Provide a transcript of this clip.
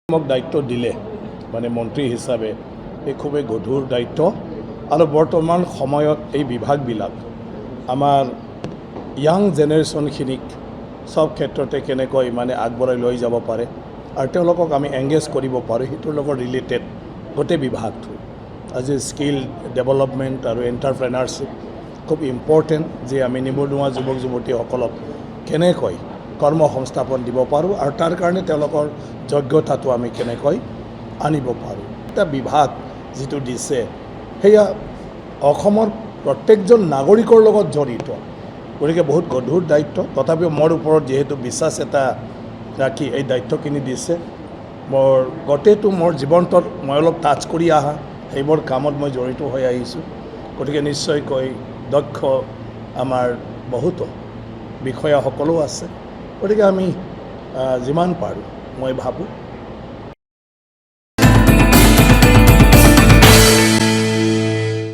মোক দায়িত্ব দিলে মানে মন্ত্ৰী হিচাপে এই খুবেই গধুৰ দায়িত্ব আৰু বৰ্তমান সময়ত এই বিভাগবিলাক আমাৰ ইয়াং জেনেৰেশ্যনখিনিক সব ক্ষেত্ৰতে কেনেকৈ মানে আগবঢ়াই লৈ যাব পাৰে আৰু তেওঁলোকক আমি এংগেজ কৰিব পাৰোঁ সেইটোৰ লগত ৰিলেটেড গোটেই বিভাগটো আজি স্কিল ডেভেলপমেণ্ট আৰু এণ্টাৰপ্ৰেনাৰশ্বিপ খুব ইম্পৰ্টেণ্ট যে আমি নিবনুৱা যুৱক যুৱতীসকলক কেনেকৈ কৰ্ম সংস্থাপন দিব পাৰোঁ আৰু তাৰ কাৰণে তেওঁলোকৰ যোগ্যতাটো আমি কেনেকৈ আনিব পাৰোঁ এটা বিভাগ যিটো দিছে সেয়া অসমৰ প্ৰত্যেকজন নাগৰিকৰ লগত জড়িত গতিকে বহুত গধুৰ দায়িত্ব তথাপিও মোৰ ওপৰত যিহেতু বিশ্বাস এটা ৰাখি এই দায়িত্বখিনি দিছে মোৰ গোটেইটো মোৰ জীৱনটোত মই অলপ টাচ কৰি অহা সেইবোৰ কামত মই জড়িত হৈ আহিছোঁ গতিকে নিশ্চয়কৈ দক্ষ আমাৰ বহুতো বিষয়াসকলো আছে গতিকে আমি যিমান পাৰোঁ মই ভাবোঁ